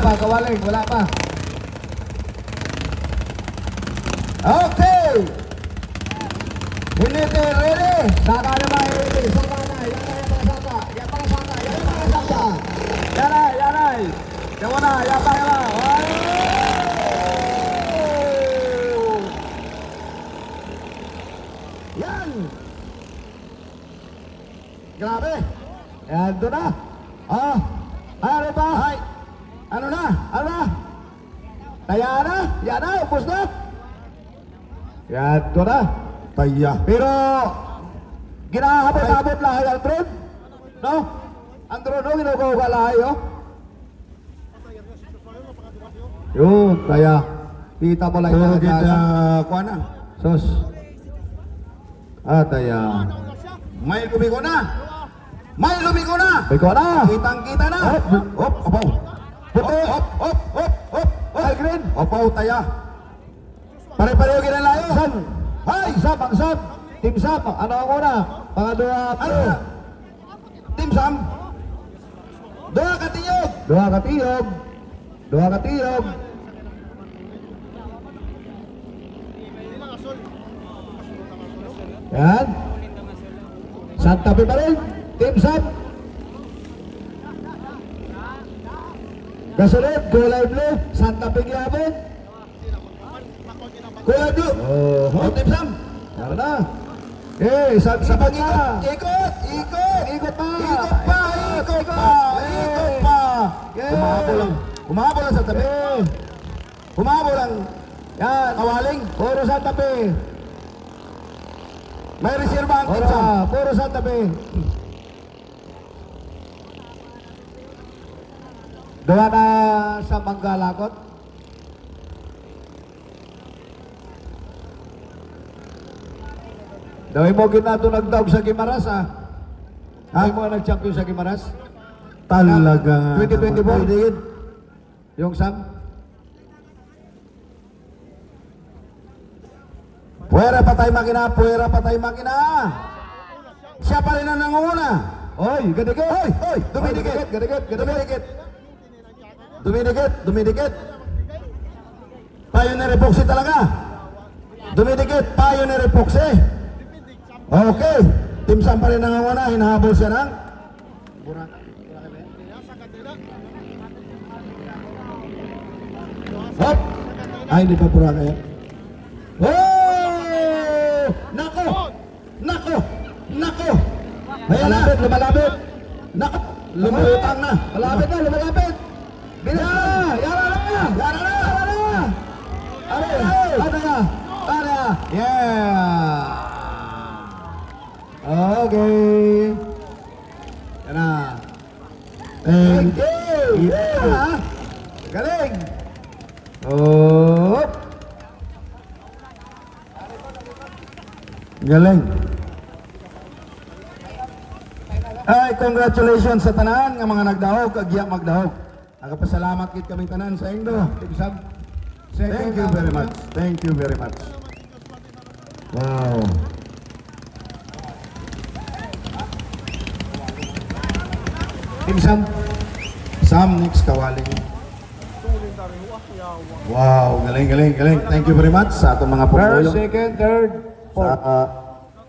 pa, kawaling, wala pa. Okay. Hinete, ready? Saka naman, ready. Saka na, yan na yung mga saka. Yan mga saka, yan yung mga saka. Yan na, yan na. Yan mo na, yan pa, yan pa. Yan. Grabe. Yan, doon na. Ano ba? Ay. Ano na? Ano na? Taya na? Yan na, upos na. Yan, doon na. Taya. Pero, ginahabot-habot lahay ang drone. No? Ang drone, no? Ginugawa lahay, oh. Yun, taya. Kita mo lang Puro yung kita kuha na. Sos. Taya. May lumiko na. May lumiko na. Biko na. Kitang-kita na. Hop, apaw. Puti. Hop. Ay, green. Apaw, taya. Pare-pareho ginalayo. Sam. Hay! Sam, ang Sam. Team Sam. Ano ang una? Pangadua. Ano na? Team Sam. Doha ka tiyog. Dua katiyog. Dua katiyog. Yan. Santa Fe pa rin. Team Sam. Kasunod, Kulay Blue. Santa Fe Gilabon. Kulay blue. Oh, Team Sam. Tara na. Sa pagka. Ikot. Ikot pa. Ikot pa. Kumabo lang sa tabi. Kumabo lang. Yan. Kawaling. Puro Santa Fe. May reserva ang Team Sam. Puro Santa Fe. Doon na sa Manggalakot. Dawin mo ginato nagdaog sa Gimaras, ha? Dawin mo nag-champion sa Gimaras? Talaga. 2024? Yung Sam? Puwera patay makina. Siya pa rin ang nangunguna. Oy, gadigit! Oy, dumidikit. Dumidikit. Pioneer epoxy talaga. Dumidikit, Pioneer epoxy. Okay. Team Sam pa rin nangunguna. Hinahabol siya ng hop. Ay, hindi pa pura kayo. Oh! Nako! Ayan na. Lumalapit! Nako! Lumutang na. Lumalapit! Bilis na! Yara na! Ano na? Yeah! Okay! Yan na! Thank you! Yeah! Galing! Oh! Galing. Ay, congratulations sa tanan nga mga nagdahog, kagya magdahog. Nagapasalamat kit kami tanan sa Indo. Thank you very much. Thank you very much. Wow. Team Sam. Sam next kawaling. Wow, galing. Thank you very much sa atong mga First, pumulong. second, third, fourth. Sa